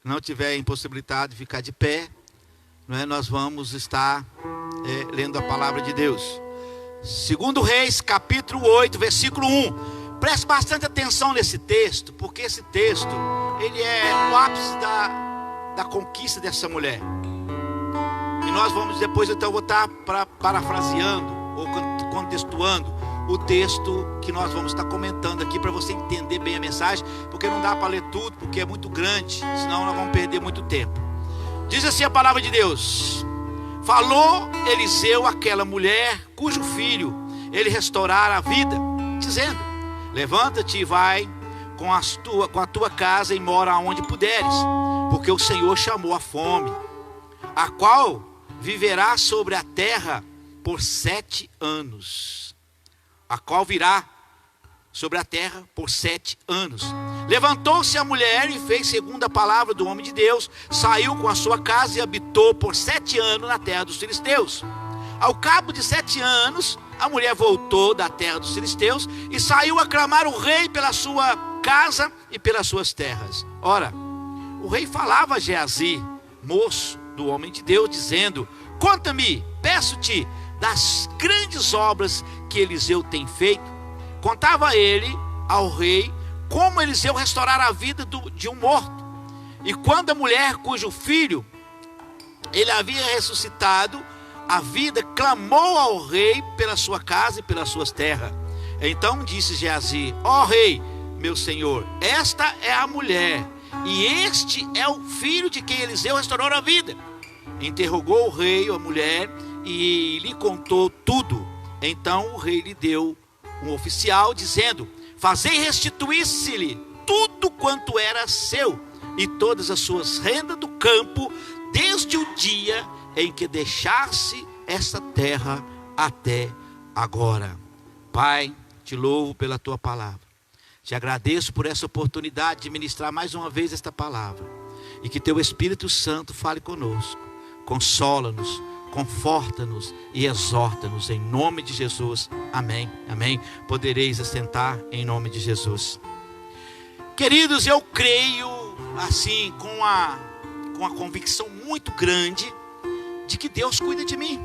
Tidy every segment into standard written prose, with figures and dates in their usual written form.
não tiver impossibilidade de ficar de pé, não é? Nós vamos estar lendo a palavra de Deus. 2 Reis, capítulo 8, versículo 1. Preste bastante atenção nesse texto, porque esse texto, ele é o ápice da conquista dessa mulher. E nós vamos depois, então eu vou estar parafraseando ou contextuando o texto que nós vamos estar comentando aqui, para você entender bem a mensagem, porque não dá para ler tudo, porque é muito grande, senão nós vamos perder muito tempo. Diz assim a palavra de Deus: falou Eliseu àquela mulher, cujo filho ele restaurara a vida, dizendo: levanta-te e vai com a tua casa e mora aonde puderes, porque o Senhor chamou a fome, a qual viverá sobre a terra por 7 anos. A qual virá sobre a terra por 7 anos. Levantou-se a mulher e fez segundo a palavra do homem de Deus, saiu com a sua casa e habitou por 7 anos na terra dos filisteus. Ao cabo de 7 anos, a mulher voltou da terra dos filisteus e saiu a clamar o rei pela sua casa e pelas suas terras. Ora, o rei falava a Geazi, moço do homem de Deus, dizendo: conta-me, peço-te, das grandes obras que Eliseu tem feito. Contava ele ao rei como Eliseu restaurara a vida de um morto. E quando a mulher cujo filho ele havia ressuscitado a vida, clamou ao rei pela sua casa e pelas suas terras. Então disse Geazi: ó rei, meu senhor, esta é a mulher, e este é o filho de quem Eliseu restaurou a vida. Interrogou o rei a mulher e lhe contou tudo. Então o rei lhe deu um oficial, dizendo: fazei restituir-se-lhe tudo quanto era seu, e todas as suas rendas do campo, desde o dia em que deixasse esta terra até agora. Pai, te louvo pela tua palavra, te agradeço por essa oportunidade de ministrar mais uma vez esta palavra, e que teu Espírito Santo fale conosco, consola-nos, conforta-nos e exorta-nos em nome de Jesus, amém, amém. Podereis assentar em nome de Jesus. Queridos, eu creio assim com a convicção muito grande de que Deus cuida de mim,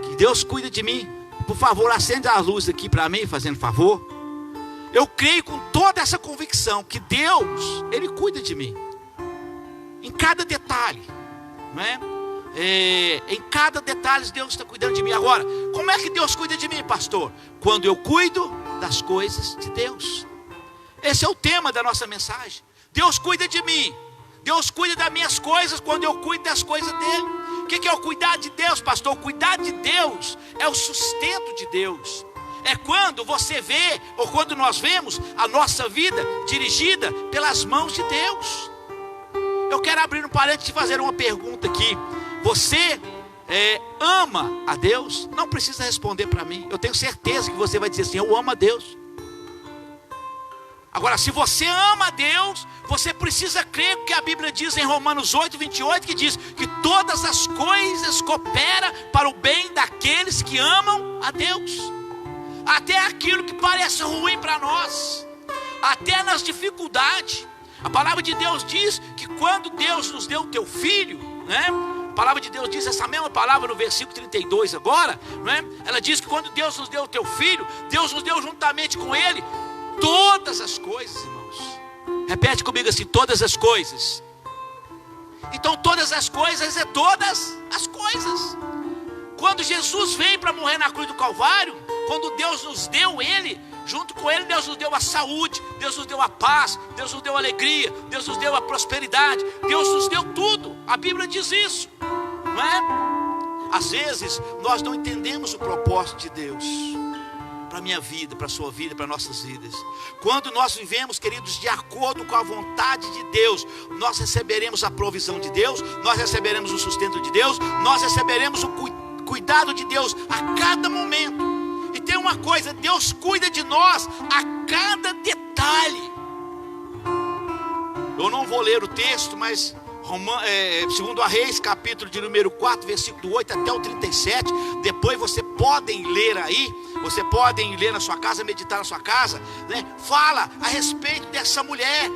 que Deus cuida de mim. Por favor, acende a luz aqui para mim, fazendo favor. Eu creio com toda essa convicção que Deus, Ele cuida de mim em cada detalhe, não é? Em cada detalhe Deus está cuidando de mim. Agora, como é que Deus cuida de mim, pastor? Quando eu cuido das coisas de Deus. Esse é o tema da nossa mensagem. Deus cuida de mim, Deus cuida das minhas coisas quando eu cuido das coisas dele. O que é o cuidar de Deus, pastor? O cuidar de Deus é o sustento de Deus. É quando você vê, ou quando nós vemos a nossa vida dirigida pelas mãos de Deus. Eu quero abrir um parênteses e fazer uma pergunta aqui. Você ama a Deus? Não precisa responder para mim. Eu tenho certeza que você vai dizer assim: eu amo a Deus. Agora, se você ama a Deus, você precisa crer que a Bíblia diz em Romanos 8, 28, que diz que todas as coisas cooperam para o bem daqueles que amam a Deus. Até aquilo que parece ruim para nós, até nas dificuldades. A palavra de Deus diz que quando Deus nos deu o teu filho, né? A palavra de Deus diz essa mesma palavra no versículo 32 agora, não é? Ela diz que quando Deus nos deu o teu filho, Deus nos deu juntamente com ele todas as coisas, irmãos. Repete comigo assim: todas as coisas. Então todas as coisas é todas as coisas. Quando Jesus veio para morrer na cruz do Calvário, quando Deus nos deu ele, junto com ele Deus nos deu a saúde, Deus nos deu a paz, Deus nos deu a alegria, Deus nos deu a prosperidade, Deus nos deu tudo. A Bíblia diz isso, não é? Às vezes nós não entendemos o propósito de Deus para a minha vida, para a sua vida, para nossas vidas. Quando nós vivemos, queridos, de acordo com a vontade de Deus, nós receberemos a provisão de Deus, nós receberemos o sustento de Deus, nós receberemos o cuidado de Deus a cada momento. E tem uma coisa: Deus cuida de nós a cada detalhe. Eu não vou ler o texto, mas 2 Reis, capítulo de número 4, versículo 8 até o 37. Depois você podem ler aí, você podem ler na sua casa, meditar na sua casa, né? Fala a respeito dessa mulher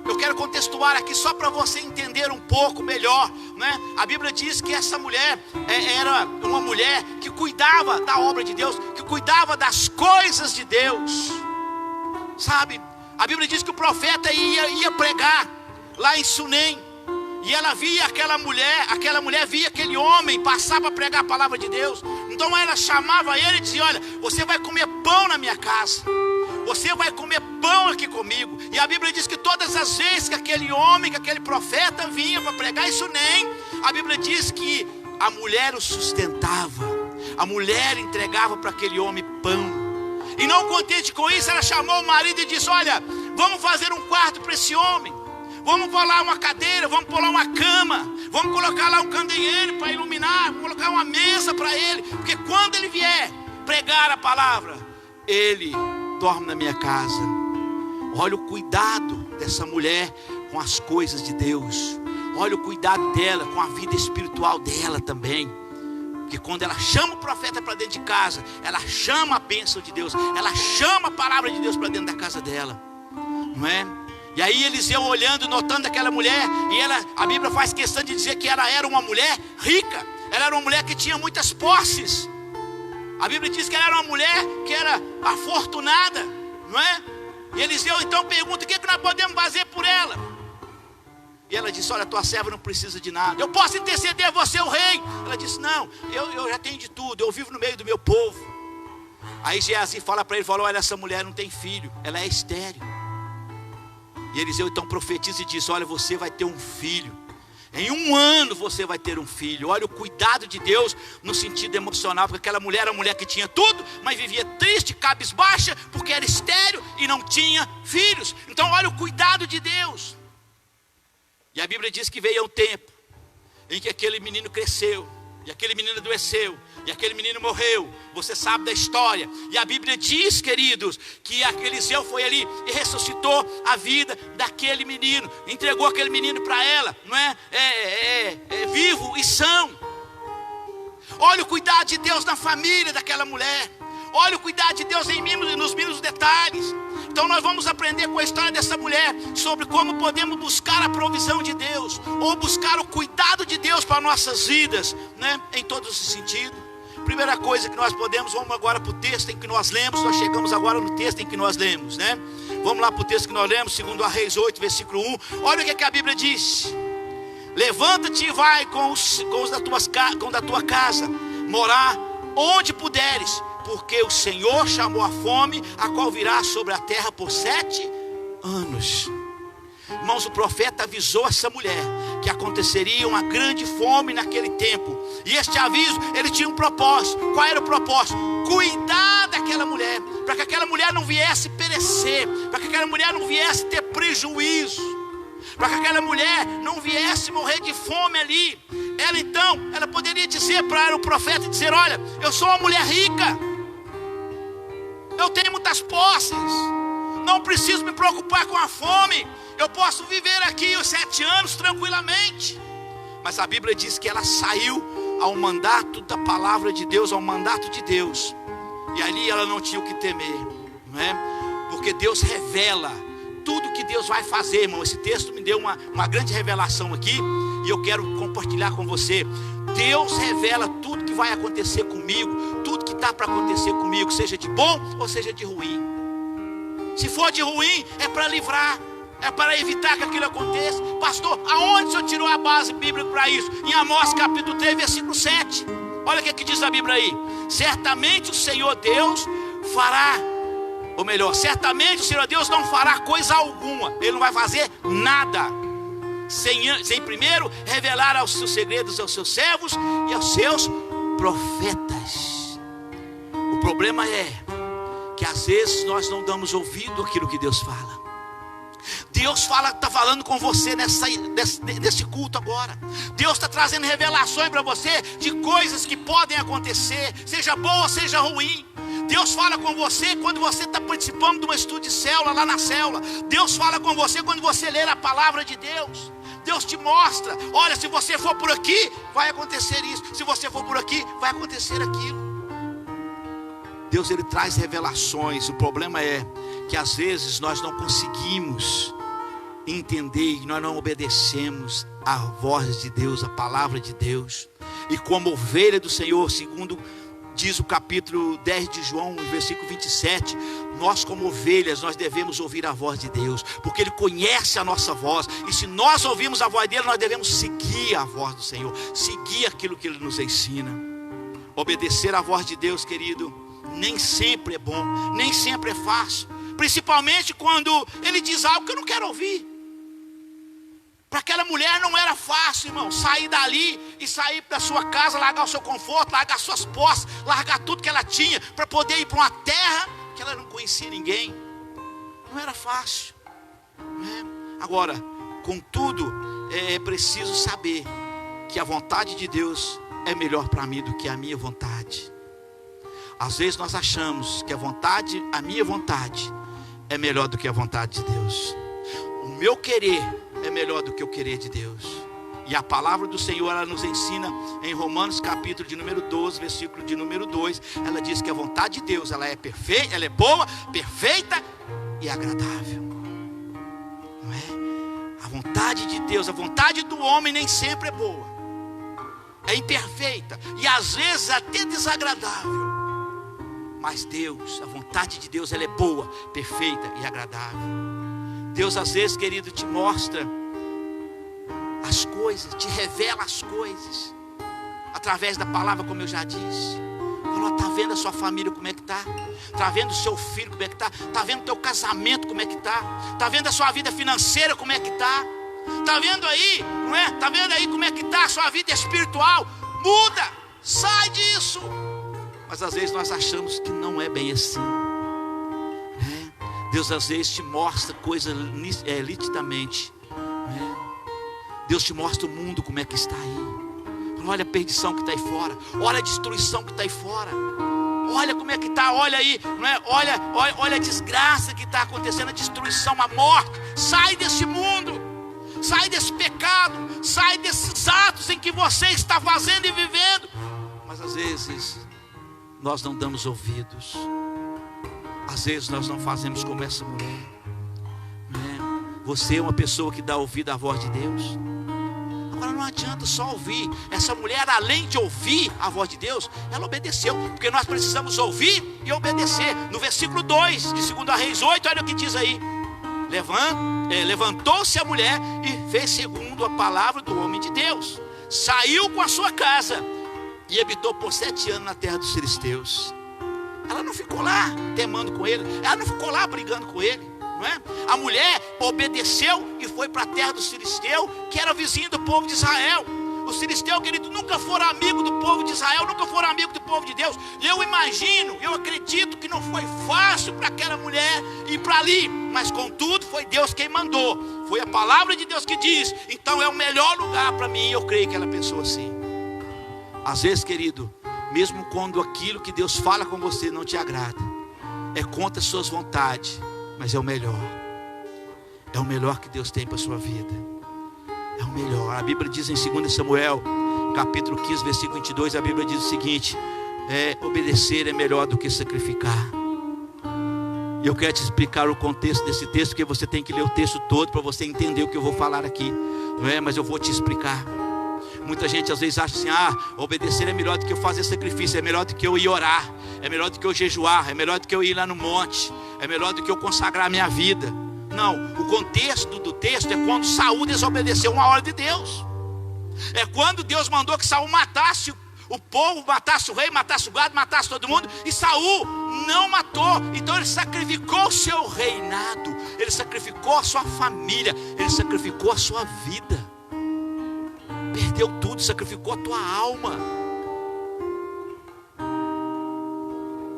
Eu quero contextuar aqui só para você entender um pouco melhor, né? A Bíblia diz que essa mulher era uma mulher que cuidava da obra de Deus, que cuidava das coisas de Deus, sabe? A Bíblia diz que o profeta ia pregar lá em Sunem, e ela via aquela mulher via aquele homem passar para pregar a palavra de Deus. Então ela chamava ele e dizia: olha, você vai comer pão na minha casa, você vai comer pão aqui comigo. E a Bíblia diz que todas as vezes que aquele homem, que aquele profeta vinha para pregar em Sunem, a Bíblia diz que a mulher o sustentava, a mulher entregava para aquele homem pão. E não contente com isso, ela chamou o marido e disse: olha, vamos fazer um quarto para esse homem, vamos pôr lá uma cadeira, vamos pôr lá uma cama, vamos colocar lá um candeeiro para iluminar, vamos colocar uma mesa para ele, porque quando ele vier pregar a palavra, ele dorme na minha casa. Olha o cuidado dessa mulher com as coisas de Deus. Olha o cuidado dela com a vida espiritual dela também. Porque quando ela chama o profeta para dentro de casa, ela chama a bênção de Deus, ela chama a palavra de Deus para dentro da casa dela, não é? E aí Eliseu olhando, notando aquela mulher, e a Bíblia faz questão de dizer que ela era uma mulher rica, ela era uma mulher que tinha muitas posses. A Bíblia diz que ela era uma mulher que era afortunada, não é? E Eliseu então pergunta: o que nós podemos fazer por ela? E ela disse: olha, tua serva não precisa de nada, eu posso interceder, você o rei. Ela disse: não, eu já tenho de tudo, eu vivo no meio do meu povo. Aí Geazi fala para ele, falou: olha, essa mulher não tem filho, ela é estéril. E Eliseu então profetiza e diz: olha, você vai ter um filho, em 1 ano você vai ter um filho. Olha o cuidado de Deus no sentido emocional, porque aquela mulher era uma mulher que tinha tudo, mas vivia triste, cabisbaixa, porque era estéril e não tinha filhos. Então olha o cuidado de Deus. E a Bíblia diz que veio um tempo em que aquele menino cresceu, e aquele menino adoeceu, e aquele menino morreu. Você sabe da história. E a Bíblia diz, queridos, que Eliseu foi ali e ressuscitou a vida daquele menino, entregou aquele menino para ela, não é? Vivo e são. Olha o cuidado de Deus na família daquela mulher. Olha o cuidado de Deus nos mínimos detalhes. Então nós vamos aprender com a história dessa mulher sobre como podemos buscar a provisão de Deus, ou buscar o cuidado de Deus para nossas vidas, né? Em todo esse sentido. Primeira coisa que nós podemos, vamos agora para o texto em que nós lemos. Nós chegamos agora no texto em que nós lemos, né? Vamos lá para o texto que nós lemos, 2 Reis 8, versículo 1. Olha o que a Bíblia diz: levanta-te e vai com os da tua casa morar onde puderes, porque o Senhor chamou a fome, a qual virá sobre a terra por 7 anos. Irmãos, o profeta avisou essa mulher que aconteceria uma grande fome naquele tempo. E este aviso, ele tinha um propósito. Qual era o propósito? Cuidar daquela mulher, para que aquela mulher não viesse perecer, para que aquela mulher não viesse ter prejuízo, para que aquela mulher não viesse morrer de fome ali. Ela poderia dizer para o profeta, dizer: olha, eu sou uma mulher rica, eu tenho muitas posses, não preciso me preocupar com a fome, eu posso viver aqui os 7 anos tranquilamente. Mas a Bíblia diz que ela saiu ao mandato da palavra de Deus, ao mandato de Deus, e ali ela não tinha o que temer, não é? Porque Deus revela tudo que Deus vai fazer, irmão. Esse texto me deu uma grande revelação aqui, e eu quero compartilhar com você. Deus revela tudo que vai acontecer comigo, tudo que está para acontecer comigo, seja de bom ou seja de ruim. Se for de ruim, é para livrar, é para evitar que aquilo aconteça. Pastor, aonde o senhor tirou a base bíblica para isso? Em Amós capítulo 3, versículo 7. Olha o que diz a Bíblia aí: certamente o Senhor Deus fará, ou melhor, certamente o Senhor Deus não fará coisa alguma, Ele não vai fazer nada, sem primeiro revelar os seus segredos aos seus servos e aos seus profetas. O problema é que às vezes nós não damos ouvido àquilo que Deus fala. Deus está falando com você nesse culto agora. Deus está trazendo revelações para você de coisas que podem acontecer, seja bom ou seja ruim. Deus fala com você quando você está participando de um estudo de célula lá na célula. Deus fala com você quando você lê a palavra de Deus. Deus te mostra: olha, se você for por aqui, vai acontecer isso, se você for por aqui, vai acontecer aquilo. Deus, Ele traz revelações. O problema é que às vezes nós não conseguimos entender que nós não obedecemos a voz de Deus, a palavra de Deus. E como ovelha do Senhor, segundo diz o capítulo 10 de João, versículo 27, nós como ovelhas, nós devemos ouvir a voz de Deus, porque Ele conhece a nossa voz, e se nós ouvirmos a voz dEle, nós devemos seguir a voz do Senhor, seguir aquilo que Ele nos ensina. Obedecer a voz de Deus, querido, nem sempre é bom, nem sempre é fácil, principalmente quando Ele diz algo que eu não quero ouvir. Para aquela mulher não era fácil, irmão, sair dali e sair da sua casa, largar o seu conforto, largar suas posses, largar tudo que ela tinha, para poder ir para uma terra que ela não conhecia ninguém. Não era fácil, né? Agora, contudo, é preciso saber que a vontade de Deus é melhor para mim do que a minha vontade. Às vezes nós achamos que a minha vontade é melhor do que a vontade de Deus. O meu querer é melhor do que o querer de Deus. E a palavra do Senhor, ela nos ensina em Romanos capítulo de número 12, versículo de número 2. Ela diz que a vontade de Deus, ela é perfeita, ela é boa, perfeita e agradável. Não é? A vontade de Deus, a vontade do homem nem sempre é boa, é imperfeita e às vezes até desagradável. Mas Deus, a vontade de Deus, ela é boa, perfeita e agradável. Deus às vezes, querido, te mostra as coisas, te revela as coisas através da palavra, como eu já disse. Fala, tá vendo a sua família como é que tá? Tá vendo o seu filho como é que tá? Tá vendo o teu casamento como é que tá? Tá vendo a sua vida financeira como é que tá? Tá vendo aí, não é? Tá vendo aí como é que tá a sua vida espiritual? Muda, sai disso. Mas às vezes nós achamos que não é bem assim. Deus às vezes te mostra coisas nitidamente, né? Deus te mostra o mundo como é que está aí. Olha a perdição que está aí fora, olha a destruição que está aí fora, olha como é que está, olha aí, não é? Olha a desgraça que está acontecendo, a destruição, a morte. Sai desse mundo, sai desse pecado, sai desses atos em que você está fazendo e vivendo. Mas às vezes nós não damos ouvidos. Às vezes nós não fazemos como essa mulher, né? Você é uma pessoa que dá ouvido à voz de Deus. Agora não adianta só ouvir. Essa mulher, além de ouvir a voz de Deus, ela obedeceu, porque nós precisamos ouvir e obedecer. No versículo 2 de 2 Reis 8, olha o que diz aí. Levantou-se a mulher e fez segundo a palavra do homem de Deus. Saiu com a sua casa e habitou por 7 anos na terra dos filisteus. Ela não ficou lá temando com ele, ela não ficou lá brigando com ele, não é? A mulher obedeceu e foi para a terra dos filisteus, que era vizinho do povo de Israel. Os filisteus, querido, nunca foram amigos do povo de Israel, nunca foram amigos do povo de Deus. E eu imagino, eu acredito que não foi fácil para aquela mulher ir para ali, mas contudo foi Deus quem mandou, foi a palavra de Deus que diz, então é o melhor lugar para mim. Eu creio que ela pensou assim. Às vezes, querido, mesmo quando aquilo que Deus fala com você não te agrada, é contra as suas vontades, mas é o melhor. É o melhor que Deus tem para a sua vida. É o melhor. A Bíblia diz em 2 Samuel, capítulo 15, versículo 22, a Bíblia diz o seguinte: obedecer é melhor do que sacrificar. E eu quero te explicar o contexto desse texto, porque você tem que ler o texto todo para você entender o que eu vou falar aqui, não é? Mas eu vou te explicar. Muita gente às vezes acha assim, obedecer é melhor do que eu fazer sacrifício, é melhor do que eu ir orar, é melhor do que eu jejuar, é melhor do que eu ir lá no monte, é melhor do que eu consagrar a minha vida. Não, o contexto do texto é quando Saul desobedeceu uma ordem de Deus. É quando Deus mandou que Saul matasse o povo, matasse o rei, matasse o gado, matasse todo mundo, e Saul não matou. Então ele sacrificou o seu reinado, ele sacrificou a sua família, ele sacrificou a sua vida. Perdeu tudo, sacrificou a tua alma.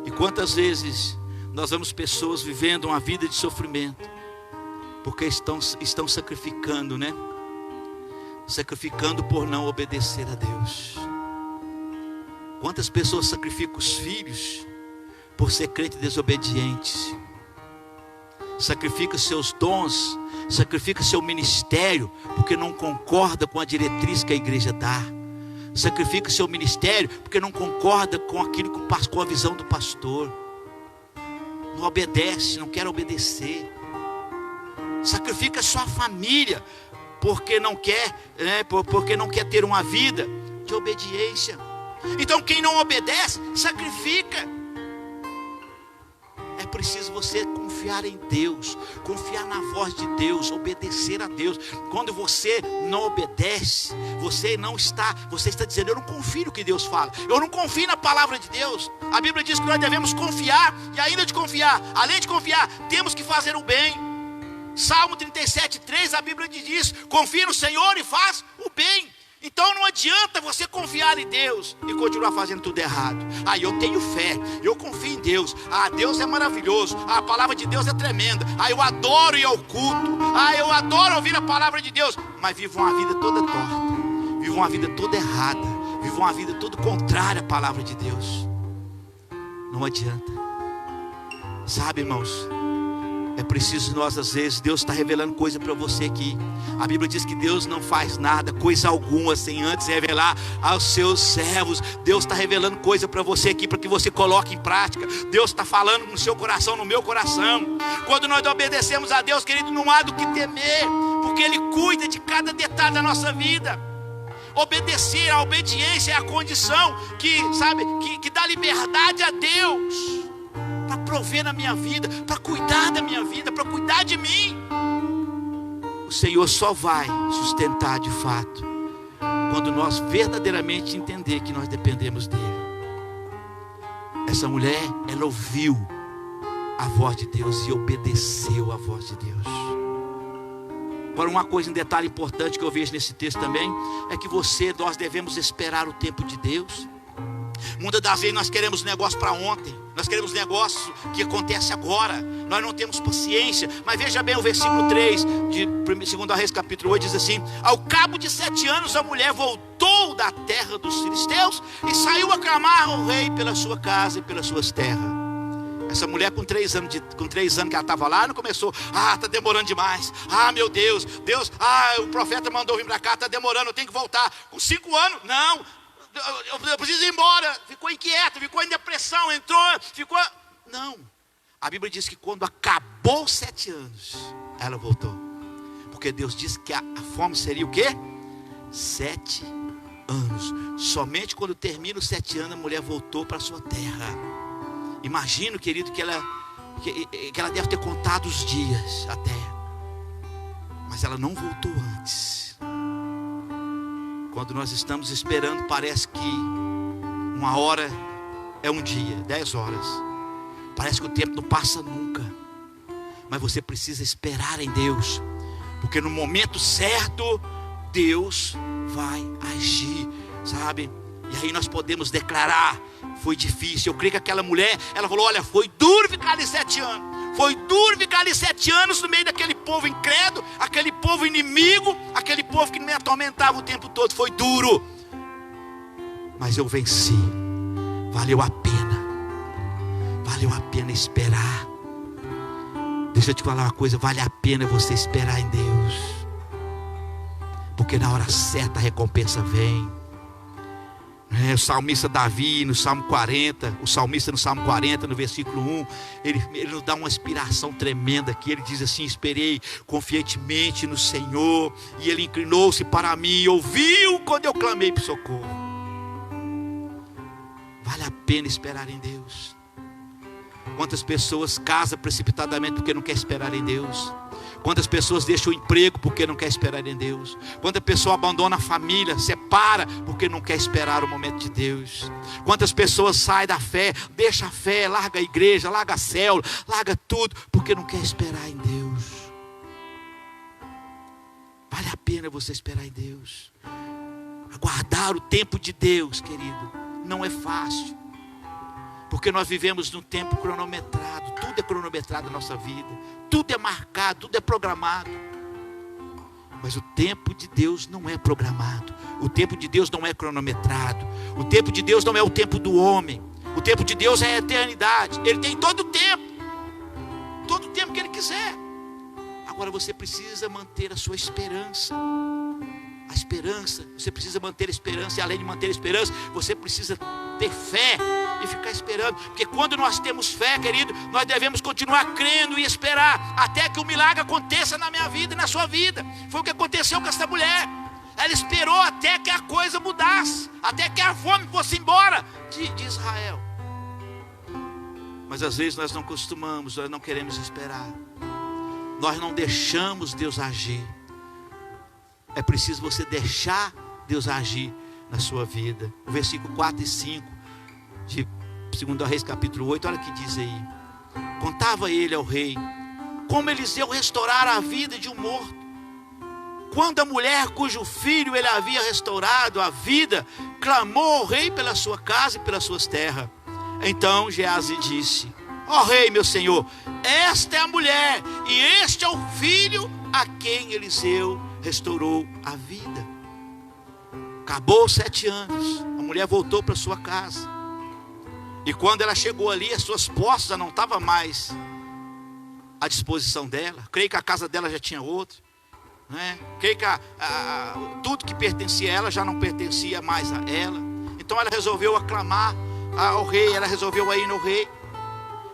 E quantas vezes nós vemos pessoas vivendo uma vida de sofrimento, porque estão sacrificando, né? Sacrificando por não obedecer a Deus. Quantas pessoas sacrificam os filhos por ser crente desobedientes? Sacrifica seus dons, sacrifica seu ministério porque não concorda com a diretriz que a igreja dá. Sacrifica seu ministério porque não concorda com aquilo com a visão do pastor. Não obedece, não quer obedecer. sacrifica sua família, porque não quer, porque não quer ter uma vida de obediência. Então quem não obedece, sacrifica. É preciso você confiar em Deus, confiar na voz de Deus, obedecer a Deus. Quando você não obedece, você está dizendo: eu não confio no que Deus fala, eu não confio na palavra de Deus. A Bíblia diz que nós devemos confiar, e ainda de confiar, além de confiar, temos que fazer o bem. Salmo 37:3, a Bíblia diz: confia no Senhor e faz o bem. Então não adianta você confiar em Deus e continuar fazendo tudo errado. Eu tenho fé, eu confio em Deus. Deus é maravilhoso, a palavra de Deus é tremenda. Eu adoro ir ao culto, eu adoro ouvir a palavra de Deus. Mas vivo uma vida toda torta, vivo uma vida toda errada, vivo uma vida toda contrária à palavra de Deus. Não adianta. Sabe, irmãos, é preciso nós, às vezes, Deus está revelando coisa para você aqui. A Bíblia diz que Deus não faz nada, coisa alguma, sem antes revelar aos seus servos. Deus está revelando coisa para você aqui, para que você coloque em prática. Deus está falando no seu coração, no meu coração. Quando nós obedecemos a Deus, querido, não há do que temer, porque Ele cuida de cada detalhe da nossa vida. Obedecer, a obediência é a condição que dá liberdade a Deus para prover na minha vida, para cuidar da minha vida, para cuidar de mim. O Senhor só vai sustentar de fato quando nós verdadeiramente entender que nós dependemos dEle. Essa mulher, ela ouviu a voz de Deus e obedeceu a voz de Deus. Agora, uma coisa, um detalhe importante que eu vejo nesse texto também, é que nós devemos esperar o tempo de Deus. Muitas das vezes nós queremos negócio para ontem, nós queremos negócio que acontece agora, nós não temos paciência. Mas veja bem o versículo 3 de 2 Reis capítulo 8, diz assim: ao cabo de 7 anos a mulher voltou da terra dos filisteus e saiu a clamar ao rei pela sua casa e pelas suas terras. Essa mulher com 3 anos que ela estava lá, não começou: está demorando demais, meu Deus, o profeta mandou vir para cá, está demorando, eu tenho que voltar. Com 5 anos, não, eu preciso ir embora. Ficou inquieta, ficou em depressão, ficou... Não, a Bíblia diz que quando acabou 7 anos, ela voltou. Porque Deus disse que a fome seria o quê? 7 anos. Somente quando termina os 7 anos, a mulher voltou para a sua terra. Imagino, querido, que ela deve ter contado os dias até, mas ela não voltou antes. Quando nós estamos esperando, parece que 1 hora é um dia, 10 horas. Parece que o tempo não passa nunca. Mas você precisa esperar em Deus, porque no momento certo, Deus vai agir, sabe? E aí nós podemos declarar: foi difícil. Eu creio que aquela mulher, ela falou: olha, foi duro ficar ali 7 anos. Foi duro ficar ali 7 anos no meio daquele povo incrédulo, aquele povo inimigo, aquele povo que me atormentava o tempo todo. Foi duro, mas eu venci. Valeu a pena esperar. Deixa eu te falar uma coisa: vale a pena você esperar em Deus, porque na hora certa a recompensa vem. O salmista Davi, no Salmo 40, o salmista no Salmo 40, no versículo 1, ele nos dá uma inspiração tremenda aqui. Ele diz assim: esperei confiantemente no Senhor, e Ele inclinou-se para mim e ouviu quando eu clamei por socorro. Vale a pena esperar em Deus. Quantas pessoas casam precipitadamente porque não quer esperar em Deus? Quantas pessoas deixam o emprego porque não quer esperar em Deus? Quantas pessoas abandonam a família, separa porque não quer esperar o momento de Deus? Quantas pessoas saem da fé, deixa a fé, larga a igreja, larga a célula, larga tudo porque não quer esperar em Deus? Vale a pena você esperar em Deus. Aguardar o tempo de Deus, querido, não é fácil, porque nós vivemos num tempo cronometrado. Tudo é cronometrado na nossa vida, tudo é marcado, tudo é programado. Mas o tempo de Deus não é programado, o tempo de Deus não é cronometrado, o tempo de Deus não é o tempo do homem. O tempo de Deus é a eternidade. Ele tem todo o tempo que Ele quiser. Agora você precisa manter a sua esperança. A esperança, você precisa manter a esperança. E além de manter a esperança, você precisa ter fé e ficar esperando. Porque quando nós temos fé, querido, nós devemos continuar crendo e esperar até que o milagre aconteça na minha vida e na sua vida. Foi o que aconteceu com essa mulher. Ela esperou até que a coisa mudasse, até que a fome fosse embora de Israel. Mas às vezes nós não costumamos, nós não queremos esperar. Nós não deixamos Deus agir. É preciso você deixar Deus agir na sua vida. O versículo 4 e 5 de 2 Reis capítulo 8, olha o que diz aí. Contava ele ao rei como Eliseu restaurara a vida de um morto. Quando a mulher cujo filho ele havia restaurado a vida clamou ao rei pela sua casa e pelas suas terras. Então Geazi disse: ó rei, meu senhor, esta é a mulher e este é o filho a quem Eliseu restaurou a vida. Acabou 7 anos, a mulher voltou para sua casa. E quando ela chegou ali, as suas posses já não estavam mais à disposição dela. Creio que a casa dela já tinha outra, né? Creio que tudo que pertencia a ela já não pertencia mais a ela. Então ela resolveu aclamar ao rei, ela resolveu ir no rei.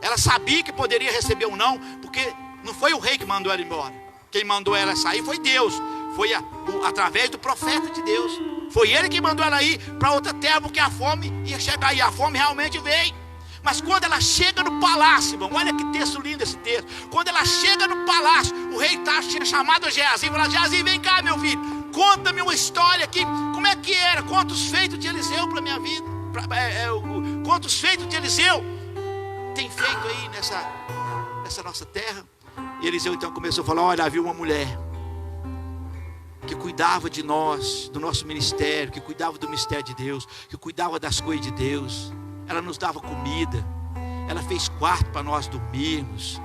Ela sabia que poderia receber um não, porque não foi o rei que mandou ela embora. Quem mandou ela sair foi Deus. Foi através do profeta de Deus. Foi ele que mandou ela ir para outra terra, porque a fome ia chegar. E a fome realmente veio. Mas quando ela chega no palácio, irmão, olha que texto lindo esse texto. Quando ela chega no palácio, o rei tinha chamado Geazi e falou: Geazi, vem cá, meu filho, conta-me uma história aqui. Como é que era? Conta os feitos de Eliseu para a minha vida. Conta os feitos de Eliseu tem feito aí nessa nossa terra. E Eliseu então começou a falar: olha, havia uma mulher que cuidava de nós, do nosso ministério, que cuidava do mistério de Deus, que cuidava das coisas de Deus. Ela nos dava comida, ela fez quarto para nós dormirmos.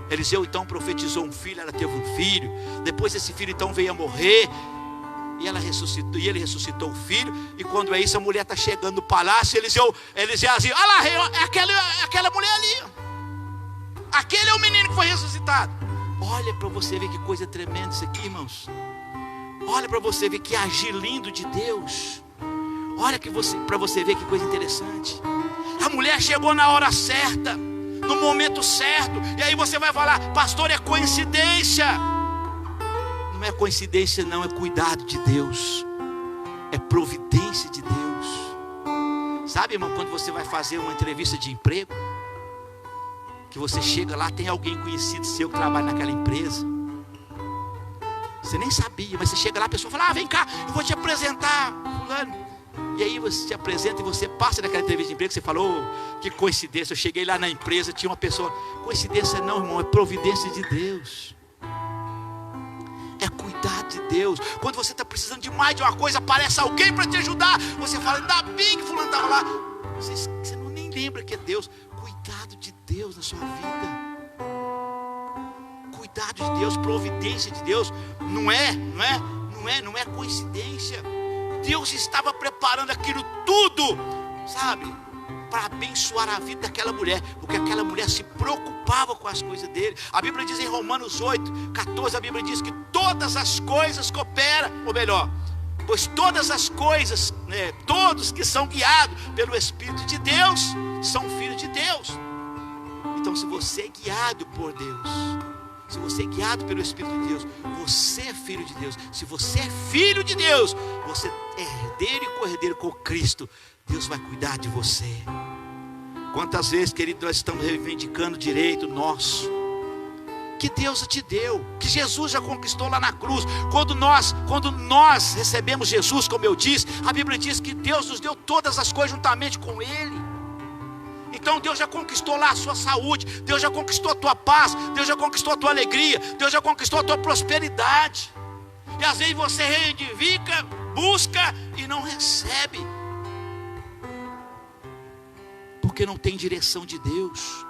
Eliseu então profetizou um filho, ela teve um filho. Depois esse filho então veio a morrer e ele ressuscitou o filho. E quando é isso, a mulher está chegando no palácio. Eliseu assim: olha lá, é aquela mulher ali, aquele é o menino que foi ressuscitado. Olha para você ver que coisa tremenda isso aqui, irmãos. Olha para você ver que agir lindo de Deus. Olha para você ver que coisa interessante. A mulher chegou na hora certa, no momento certo. E aí você vai falar: pastor, é coincidência. Não é coincidência não, é cuidado de Deus. É providência de Deus. Sabe, irmão, quando você vai fazer uma entrevista de emprego, que você chega lá, tem alguém conhecido seu que trabalha naquela empresa. Você nem sabia, mas você chega lá, a pessoa fala: vem cá, eu vou te apresentar fulano. E aí você se apresenta e você passa naquela entrevista de emprego, que você falou: que coincidência, eu cheguei lá na empresa, tinha uma pessoa. Coincidência não, irmão, é providência de Deus. É cuidado de Deus. Quando você está precisando de mais de uma coisa, aparece alguém para te ajudar. Você fala: ainda bem que fulano estava lá. Você não nem lembra que é Deus. Cuidado de Deus na sua vida. Cuidado de Deus, providência de Deus. Não é coincidência. Deus estava preparando aquilo tudo, sabe, para abençoar a vida daquela mulher, porque aquela mulher se preocupava com as coisas dele. A Bíblia diz em Romanos 8:14, a Bíblia diz que todas as coisas cooperam, ou melhor, pois todas as coisas, todos que são guiados pelo Espírito de Deus são filhos de Deus. Então, se você é guiado por Deus, se você é guiado pelo Espírito de Deus, você é filho de Deus. Se você é filho de Deus, você é herdeiro e co-herdeiro com Cristo. Deus vai cuidar de você. Quantas vezes, querido, nós estamos reivindicando direito nosso, que Deus te deu, que Jesus já conquistou lá na cruz. Quando nós recebemos Jesus, como eu disse, a Bíblia diz que Deus nos deu todas as coisas juntamente com Ele. Então Deus já conquistou lá a sua saúde, Deus já conquistou a tua paz, Deus já conquistou a tua alegria, Deus já conquistou a tua prosperidade. E às vezes você reivindica, busca e não recebe, porque não tem direção de Deus.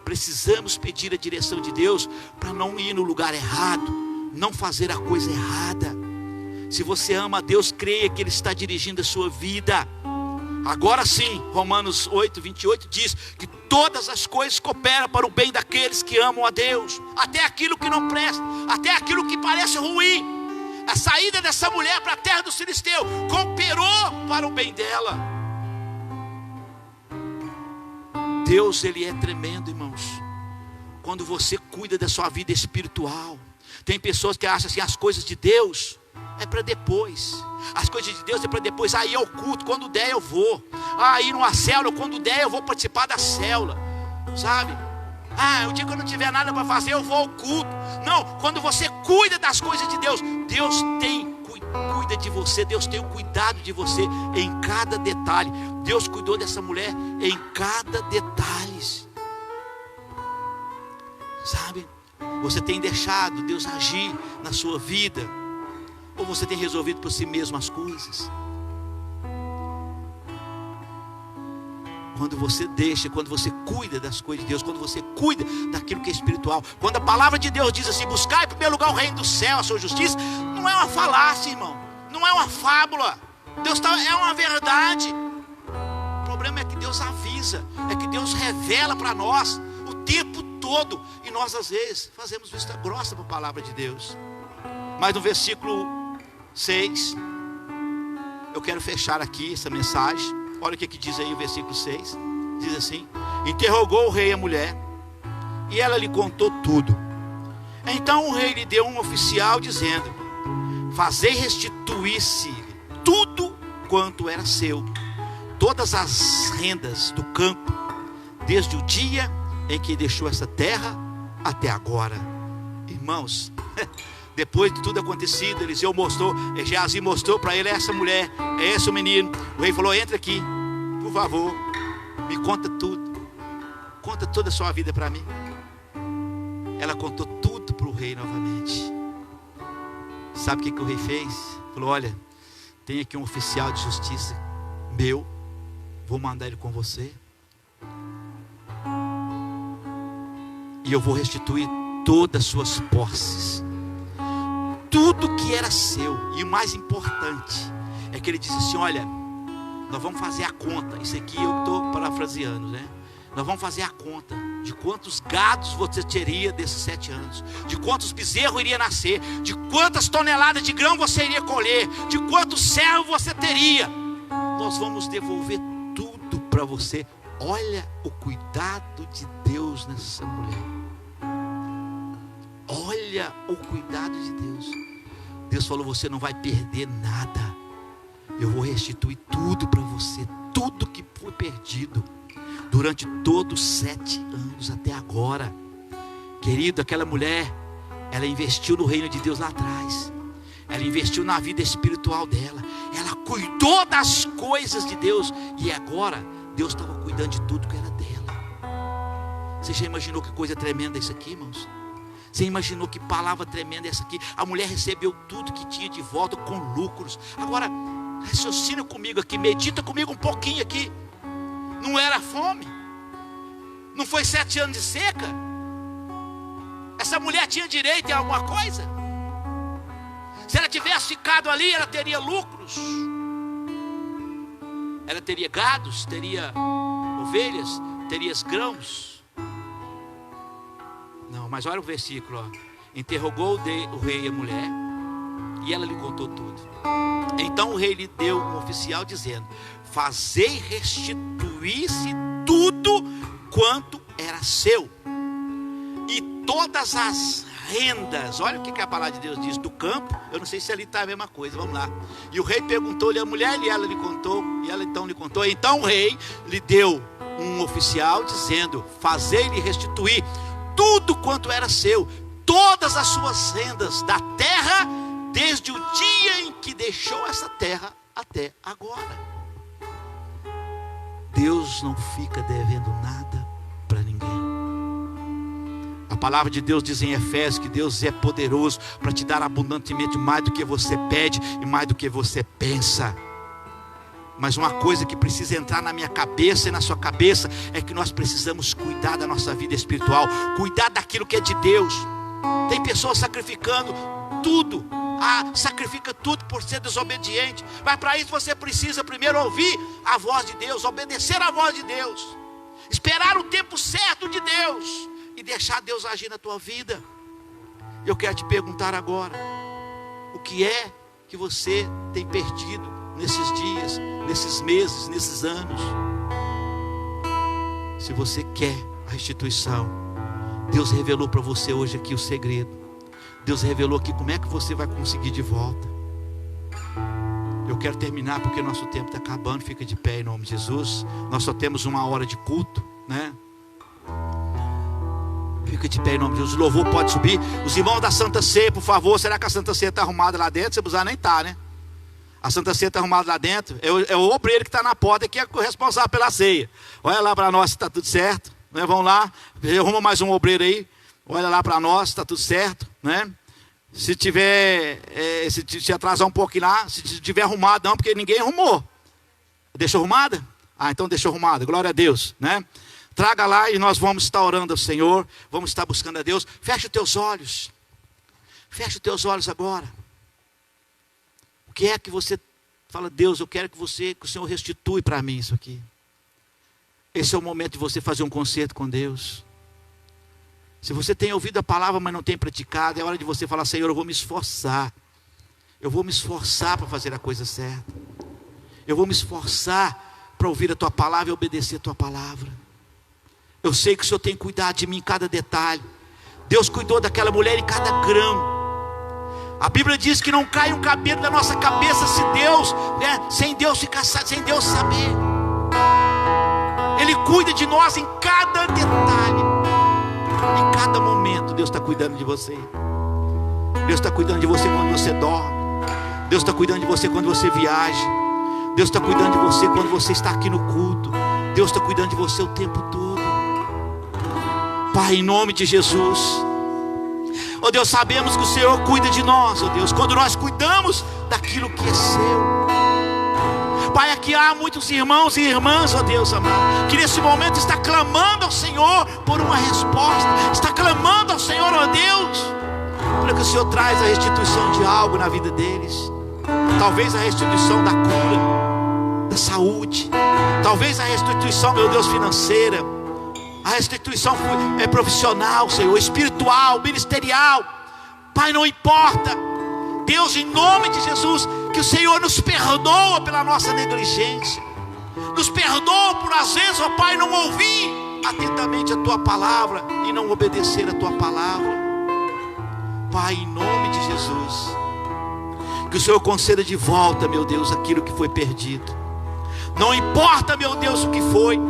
Precisamos pedir a direção de Deus para não ir no lugar errado, não fazer a coisa errada. Se você ama a Deus, creia que Ele está dirigindo a sua vida. Agora sim, Romanos 8:28 diz que todas as coisas cooperam para o bem daqueles que amam a Deus. Até aquilo que não presta, até aquilo que parece ruim. A saída dessa mulher para a terra dos filisteus cooperou para o bem dela. Deus, Ele é tremendo, irmãos. Quando você cuida da sua vida espiritual. Tem pessoas que acham assim, as coisas de Deus é para depois. As coisas de Deus é para depois. Aí é o culto, quando der eu vou. Aí numa célula, quando der eu vou participar da célula. Sabe? O dia que eu não tiver nada para fazer, eu vou ao culto. Não, quando você cuida das coisas de Deus, Deus cuida de você. Deus tem o cuidado de você em cada detalhe. Deus cuidou dessa mulher em cada detalhe. Sabe? Você tem deixado Deus agir na sua vida? Ou você tem resolvido por si mesmo as coisas? Quando você deixa, quando você cuida das coisas de Deus, quando você cuida daquilo que é espiritual, quando a palavra de Deus diz assim, buscar em primeiro lugar o reino do céu, a sua justiça, não é uma falácia, irmão, não é uma fábula, é uma verdade. O problema é que Deus avisa, é que Deus revela para nós o tempo todo, e nós às vezes fazemos vista grossa para a palavra de Deus. Mas no versículo 6, eu quero fechar aqui essa mensagem. Olha o que diz aí o versículo 6. Diz assim: interrogou o rei a mulher, e ela lhe contou tudo. Então o rei lhe deu um oficial, dizendo: fazei restituir-se tudo quanto era seu, todas as rendas do campo, desde o dia em que deixou essa terra até agora. Irmãos, depois de tudo acontecido, Geazi mostrou para ele essa mulher, é esse o menino. O rei falou: entra aqui, por favor, me conta tudo, conta toda a sua vida para mim. Ela contou tudo para o rei novamente. Sabe o que o rei fez? Falou: olha, tem aqui um oficial de justiça meu, vou mandar ele com você, e eu vou restituir todas as suas posses, tudo que era seu. E o mais importante é que ele disse assim: olha, nós vamos fazer a conta. Isso aqui eu estou parafraseando, né? Nós vamos fazer a conta de quantos gados você teria desses 7 anos, de quantos bezerros iria nascer, de quantas toneladas de grão você iria colher, de quantos servos você teria. Nós vamos devolver tudo para você. Olha o cuidado de Deus nessa mulher. Olha o cuidado de Deus. Deus falou: você não vai perder nada. Eu vou restituir tudo para você, tudo que foi perdido durante todos 7 anos até agora. Querido, aquela mulher, ela investiu no reino de Deus lá atrás. Ela investiu na vida espiritual dela. Ela cuidou das coisas de Deus. E agora Deus estava cuidando de tudo que era dela. Você já imaginou que coisa tremenda isso aqui, irmãos? Você imaginou que palavra tremenda é essa aqui? A mulher recebeu tudo que tinha de volta com lucros. Agora, raciocina comigo aqui, medita comigo um pouquinho aqui. Não era fome? Não foi 7 anos de seca? Essa mulher tinha direito a alguma coisa? Se ela tivesse ficado ali, ela teria lucros. Ela teria gados, teria ovelhas, teria grãos. Não, mas olha o versículo, ó. Interrogou o rei a mulher, e ela lhe contou tudo. Então o rei lhe deu um oficial, dizendo: fazei restituir-se tudo quanto era seu, e todas as rendas. Olha o que a palavra de Deus diz: do campo. Eu não sei se ali está a mesma coisa, vamos lá. E o rei perguntou-lhe a mulher, e ela lhe contou. E ela então lhe contou. Então o rei lhe deu um oficial, dizendo: fazei-lhe restituir tudo quanto era seu, todas as suas rendas da terra, desde o dia em que deixou essa terra até agora. Deus não fica devendo nada para ninguém. A palavra de Deus diz em Efésios que Deus é poderoso para te dar abundantemente mais do que você pede e mais do que você pensa. Mas uma coisa que precisa entrar na minha cabeça e na sua cabeça é que nós precisamos cuidar da nossa vida espiritual, cuidar daquilo que é de Deus. Tem pessoas sacrificando tudo, sacrifica tudo por ser desobediente. Mas para isso você precisa primeiro ouvir a voz de Deus, obedecer a voz de Deus, esperar o tempo certo de Deus e deixar Deus agir na tua vida. Eu quero te perguntar agora: o que é que você tem perdido nesses dias, nesses meses, nesses anos? Se você quer a restituição, Deus revelou para você hoje aqui o segredo. Deus revelou aqui como é que você vai conseguir de volta. Eu quero terminar porque nosso tempo está acabando. Fica de pé em nome de Jesus. Nós só temos 1 hora de culto, né? Fica de pé em nome de Jesus. O louvor pode subir. Os irmãos da Santa Ceia, por favor. Será que a Santa Ceia está arrumada lá dentro? Se precisar nem está, né? A Santa Ceia está arrumada lá dentro. É o obreiro que está na porta que é o responsável pela ceia. Olha lá para nós se está tudo certo, né? Vamos lá, arruma mais um obreiro aí. Olha lá para nós se está tudo certo, né? Se tiver, se atrasar um pouquinho lá, se tiver arrumado, não, porque ninguém arrumou. Deixou arrumada? Ah, então deixou arrumada, glória a Deus, né? Traga lá e nós vamos estar orando ao Senhor, vamos estar buscando a Deus. Fecha os teus olhos, fecha os teus olhos agora. O que é que você fala? Deus, eu quero que o Senhor restitui para mim isso aqui. Esse é o momento de você fazer um concerto com Deus. Se você tem ouvido a palavra, mas não tem praticado, é hora de você falar: Senhor, eu vou me esforçar. Eu vou me esforçar para fazer a coisa certa. Eu vou me esforçar para ouvir a Tua palavra e obedecer a Tua palavra. Eu sei que o Senhor tem cuidado de mim em cada detalhe. Deus cuidou daquela mulher em cada grão. A Bíblia diz que não cai um cabelo da nossa cabeça se Deus, né, sem Deus saber. Ele cuida de nós em cada detalhe. Em cada momento Deus está cuidando de você. Deus está cuidando de você quando você dorme. Deus está cuidando de você quando você viaja. Deus está cuidando de você quando você está aqui no culto. Deus está cuidando de você o tempo todo. Pai, em nome de Jesus, oh Deus, sabemos que o Senhor cuida de nós, oh Deus, quando nós cuidamos daquilo que é seu. Pai, aqui há muitos irmãos e irmãs, ó Deus amado, que nesse momento está clamando ao Senhor por uma resposta. Está clamando ao Senhor, ó Deus, para que o Senhor traz a restituição de algo na vida deles. Talvez a restituição da cura, da saúde. Talvez a restituição, meu Deus, financeira. A restituição profissional, Senhor, espiritual, ministerial. Pai, não importa. Deus, em nome de Jesus, que o Senhor nos perdoa pela nossa negligência. Nos perdoa por às vezes, ó Pai, não ouvir atentamente a Tua palavra e não obedecer a Tua palavra. Pai, em nome de Jesus, que o Senhor conceda de volta, meu Deus, aquilo que foi perdido. Não importa, meu Deus, o que foi.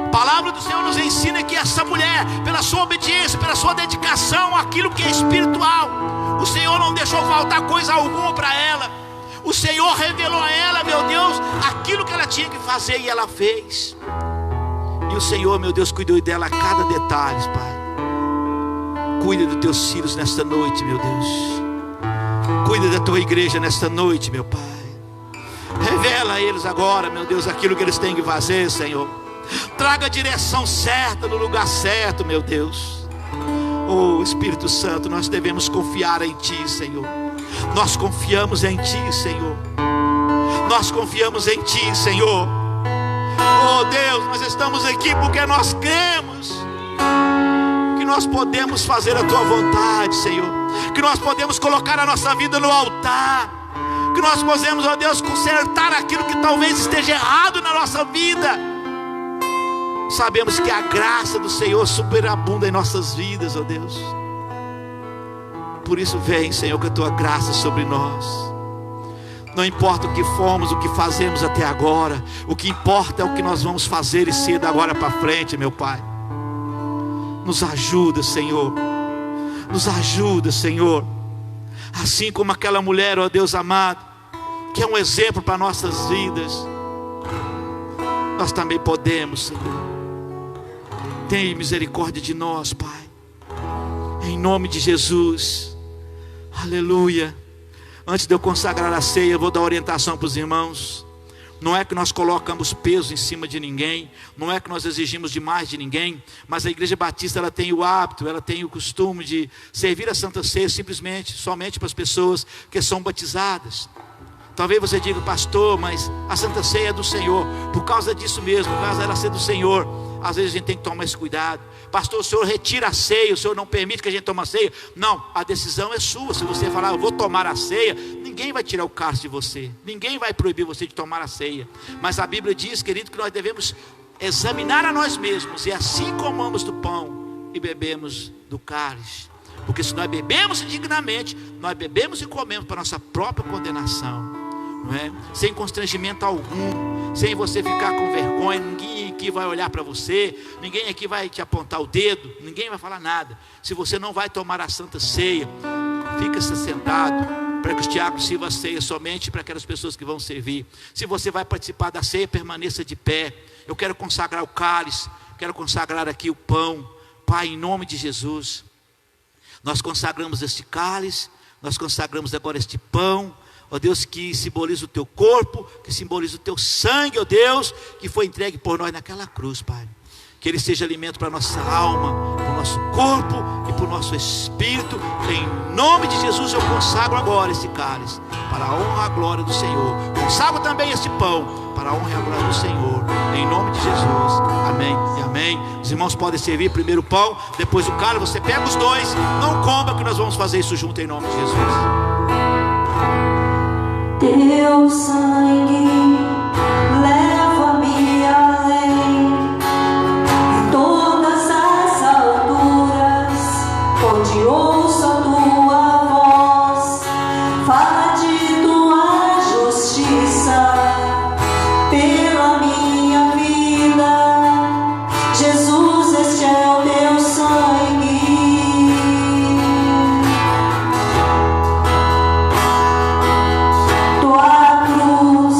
A palavra do Senhor nos ensina que essa mulher, pela sua obediência, pela sua dedicação àquilo que é espiritual, o Senhor não deixou faltar coisa alguma para ela. O Senhor revelou a ela, meu Deus, aquilo que ela tinha que fazer, e ela fez. E o Senhor, meu Deus, cuidou dela a cada detalhe, Pai. Cuida dos teus filhos nesta noite, meu Deus. Cuida da tua igreja nesta noite, meu Pai. Revela a eles agora, meu Deus, aquilo que eles têm que fazer, Senhor. Traga a direção certa no lugar certo, meu Deus. Oh Espírito Santo, nós devemos confiar em Ti, Senhor. Nós confiamos em Ti, Senhor. Nós confiamos em Ti, Senhor. Oh Deus, nós estamos aqui porque nós cremos que nós podemos fazer a Tua vontade, Senhor. Que nós podemos colocar a nossa vida no altar. Que nós podemos, ó Deus, consertar aquilo que talvez esteja errado na nossa vida. Sabemos que a graça do Senhor superabunda em nossas vidas, ó Deus. Por isso vem, Senhor, com a Tua graça sobre nós. Não importa o que fomos, o que fazemos até agora, o que importa é o que nós vamos fazer e ser da agora para frente, meu Pai. Nos ajuda, Senhor. Nos ajuda, Senhor. Assim como aquela mulher, ó Deus amado, que é um exemplo para nossas vidas, nós também podemos, Senhor. Tenha misericórdia de nós, Pai. Em nome de Jesus. Aleluia. Antes de eu consagrar a ceia, eu vou dar orientação para os irmãos. Não é que nós colocamos peso em cima de ninguém, não é que nós exigimos demais de ninguém, mas a Igreja Batista, ela tem o hábito, ela tem o costume de servir a Santa Ceia somente para as pessoas que são batizadas. Talvez você diga: pastor, mas a Santa Ceia é do Senhor. Por causa disso mesmo, por causa dela ser do Senhor, às vezes a gente tem que tomar esse cuidado. Pastor, o Senhor retira a ceia, o Senhor não permite que a gente tome a ceia. Não, a decisão é sua. Se você falar: eu vou tomar a ceia, ninguém vai tirar o cálice de você, ninguém vai proibir você de tomar a ceia. Mas a Bíblia diz, querido, que nós devemos examinar a nós mesmos, e assim comamos do pão e bebemos do cálice. Porque se nós bebemos indignamente, nós bebemos e comemos para nossa própria condenação, não é? Sem constrangimento algum, sem você ficar com vergonha. Ninguém aqui vai olhar para você, ninguém aqui vai te apontar o dedo, ninguém vai falar nada. Se você não vai tomar a Santa Ceia, fica sentado, para que os diáconos sirvam a ceia somente para aquelas pessoas que vão servir. Se você vai participar da ceia, permaneça de pé. Eu quero consagrar o cálice, quero consagrar aqui o pão. Pai, em nome de Jesus, nós consagramos este cálice, nós consagramos agora este pão, ó Deus, que simboliza o teu corpo, que simboliza o teu sangue, ó Deus, que foi entregue por nós naquela cruz, Pai. Que ele seja alimento para a nossa alma, para o nosso corpo e para o nosso espírito. Em nome de Jesus eu consagro agora esse cálice, para a honra e a glória do Senhor. Consagro também este pão, para a honra e a glória do Senhor. Em nome de Jesus, amém e amém. Os irmãos podem servir primeiro o pão, depois o cálice. Você pega os dois, não coma, que nós vamos fazer isso junto em nome de Jesus. Teu sangue leva-me além, em todas as alturas, onde ouço a tua voz, fala de tua justiça pela minha vida. Jesus, este é o teu sangue. Tua cruz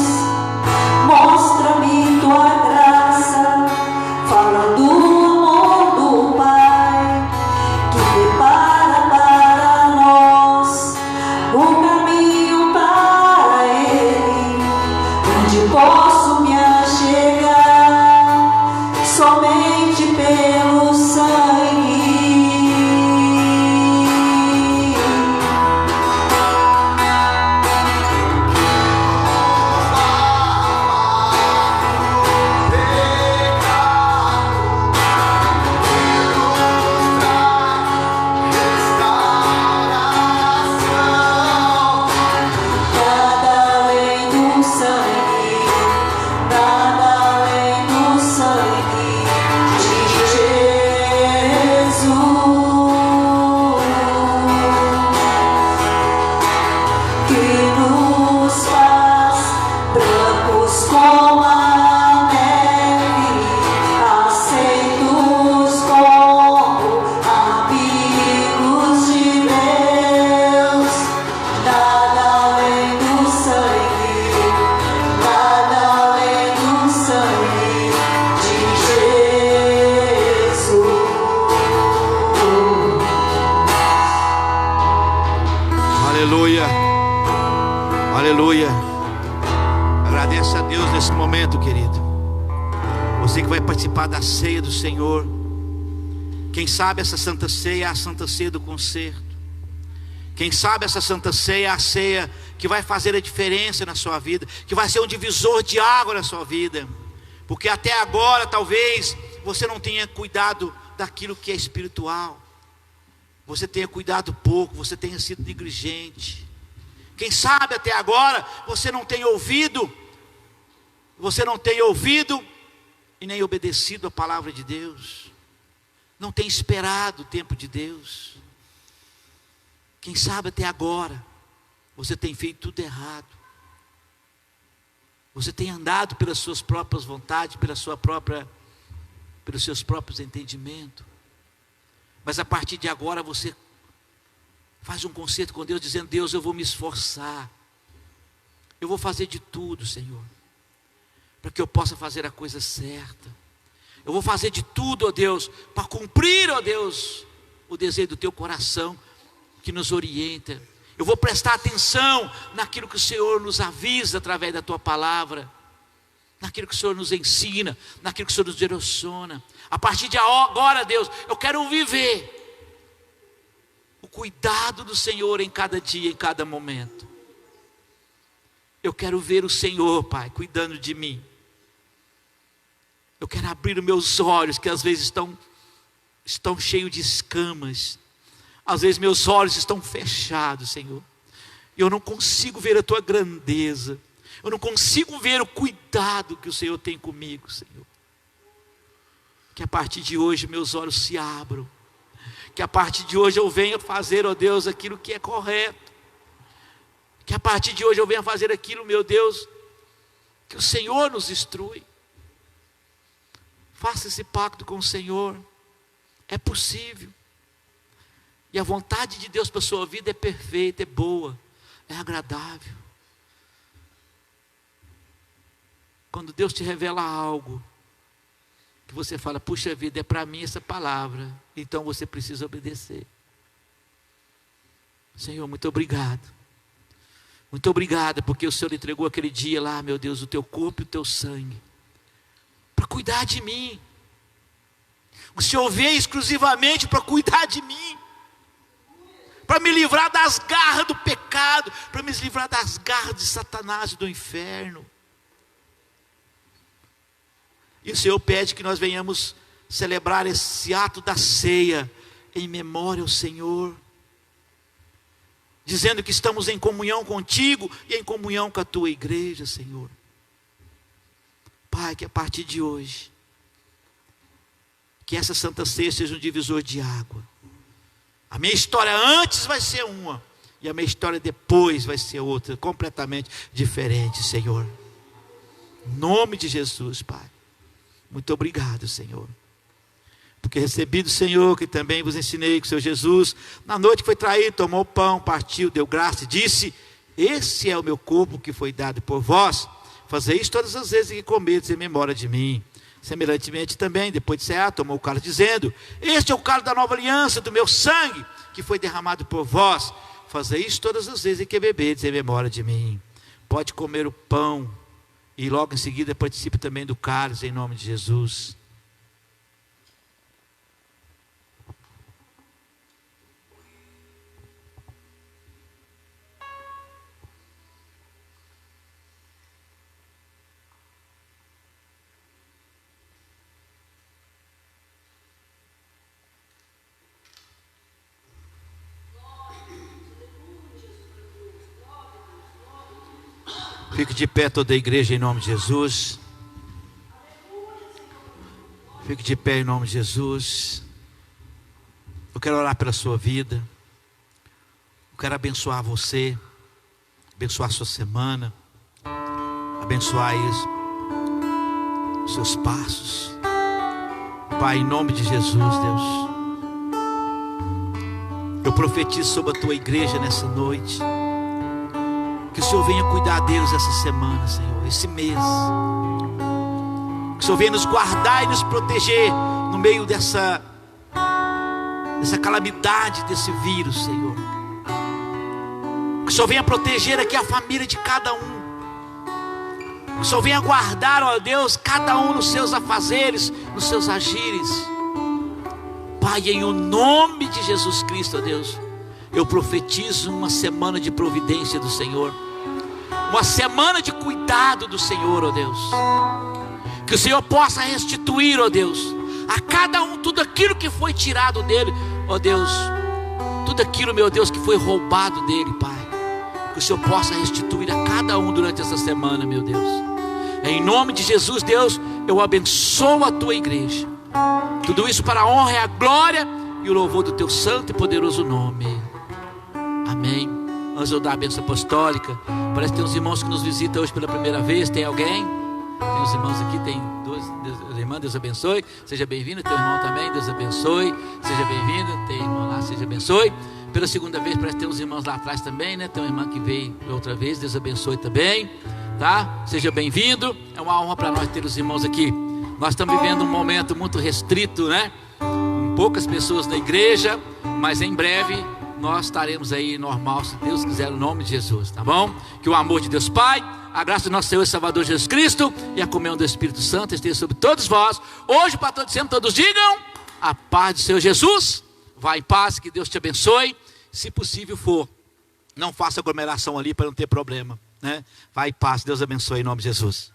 mostra-me tua graça, fala do amor do Pai, que prepara para nós o caminho para Ele, onde posso me achegar somente pelo sangue. Nada além do sangue, nada além do sangue de Jesus, que nos faz brancos como a neve, aceitos como amigos de Deus. Nada além do sangue, nada além do sangue de Jesus. Aleluia, aleluia. Agradeça a Deus nesse momento, querido. Você que vai participar da ceia do Senhor. Quem sabe essa Santa Ceia é a Santa Ceia do concerto. Quem sabe essa Santa Ceia é a ceia que vai fazer a diferença na sua vida, que vai ser um divisor de água na sua vida. Porque até agora talvez você não tenha cuidado daquilo que é espiritual. Você tenha cuidado pouco, você tenha sido negligente. Quem sabe até agora você não tenha ouvido e nem obedecido a palavra de Deus. Não tem esperado o tempo de Deus. Quem sabe até agora você tem feito tudo errado. Você tem andado pelas suas próprias vontades, pelos seus próprios entendimentos. Mas a partir de agora você faz um concerto com Deus, dizendo: Deus, eu vou me esforçar, eu vou fazer de tudo, Senhor, para que eu possa fazer a coisa certa. Eu vou fazer de tudo, ó Deus, para cumprir, ó Deus, o desejo do teu coração que nos orienta. Eu vou prestar atenção naquilo que o Senhor nos avisa através da tua palavra, naquilo que o Senhor nos ensina, naquilo que o Senhor nos direciona. A partir de agora, Deus, eu quero viver o cuidado do Senhor em cada dia, em cada momento. Eu quero ver o Senhor, Pai, cuidando de mim. Eu quero abrir os meus olhos, que às vezes estão cheios de escamas. Às vezes meus olhos estão fechados, Senhor. E eu não consigo ver a tua grandeza. Eu não consigo ver o cuidado que o Senhor tem comigo, Senhor. Que a partir de hoje meus olhos se abram. Que a partir de hoje eu venha fazer, ó Deus, aquilo que é correto. Que a partir de hoje eu venha fazer aquilo, meu Deus, que o Senhor nos instrui. Faça esse pacto com o Senhor. É possível. E a vontade de Deus para a sua vida é perfeita, é boa, é agradável. Quando Deus te revela algo, que você fala, puxa vida, é para mim essa palavra, então você precisa obedecer. Senhor, muito obrigado. Muito obrigado, porque o Senhor entregou aquele dia lá, meu Deus, o teu corpo e o teu sangue, para cuidar de mim. O Senhor veio exclusivamente para cuidar de mim, para me livrar das garras do pecado, para me livrar das garras de Satanás e do inferno. E o Senhor pede que nós venhamos celebrar esse ato da ceia em memória ao Senhor, dizendo que estamos em comunhão contigo e em comunhão com a tua igreja, Senhor. Pai, que a partir de hoje, que essa Santa Ceia seja um divisor de água. A minha história antes vai ser uma, e a minha história depois vai ser outra, completamente diferente, Senhor. Em nome de Jesus, Pai. Muito obrigado, Senhor. Porque recebi do Senhor, que também vos ensinei, que o Senhor Jesus, na noite que foi traído, tomou o pão, partiu, deu graça e disse: esse é o meu corpo que foi dado por vós. Fazei isso todas as vezes que comerdes em memória de mim. Semelhantemente também, depois de cear, tomou o cálice, dizendo: este é o cálice da nova aliança, do meu sangue, que foi derramado por vós. Fazei isso todas as vezes que beberdes em memória de mim. Pode comer o pão, e logo em seguida participe também do cálice, em nome de Jesus. Fique de pé toda a igreja em nome de Jesus. Fique de pé em nome de Jesus. Eu quero orar pela sua vida. Eu quero abençoar você, abençoar a sua semana, abençoar os seus passos. Pai, em nome de Jesus, Deus, eu profetizo sobre a tua igreja nessa noite. Que o Senhor venha cuidar deles essa semana, Senhor, esse mês. Que o Senhor venha nos guardar e nos proteger no meio dessa calamidade, desse vírus, Senhor. Que o Senhor venha proteger aqui a família de cada um. Que o Senhor venha guardar, ó Deus, cada um nos seus afazeres, nos seus agires. Pai, em o nome de Jesus Cristo, ó Deus, eu profetizo uma semana de providência do Senhor, uma semana de cuidado do Senhor, ó Deus. Que o Senhor possa restituir, ó Deus, a cada um tudo aquilo que foi tirado dele, ó Deus. Tudo aquilo, meu Deus, que foi roubado dele, Pai. Que o Senhor possa restituir a cada um durante essa semana, meu Deus. Em nome de Jesus, Deus, eu abençoo a tua igreja. Tudo isso para a honra e a glória e o louvor do teu santo e poderoso nome. Amém. Antes de eu dar a bênção apostólica, parece que tem uns irmãos que nos visitam hoje pela primeira vez. Tem alguém? Tem uns irmãos aqui, tem duas irmãs, Deus abençoe. Seja bem-vindo, teu irmão também, Deus abençoe. Seja bem-vindo, tem irmão lá, seja abençoe. Pela segunda vez, parece que tem uns irmãos lá atrás também, né? Tem uma irmã que veio outra vez, Deus abençoe também, tá? Seja bem-vindo, é uma honra para nós ter os irmãos aqui. Nós estamos vivendo um momento muito restrito, né? Com poucas pessoas na igreja, mas em breve nós estaremos aí normal, se Deus quiser, no nome de Jesus, tá bom? Que o amor de Deus Pai, a graça do nosso Senhor e Salvador Jesus Cristo e a comunhão do Espírito Santo esteja sobre todos vós, hoje para todos sempre. Todos digam: a paz do Senhor Jesus. Vai em paz, que Deus te abençoe. Se possível for, não faça aglomeração ali para não ter problema, né? Vai em paz, Deus abençoe em nome de Jesus.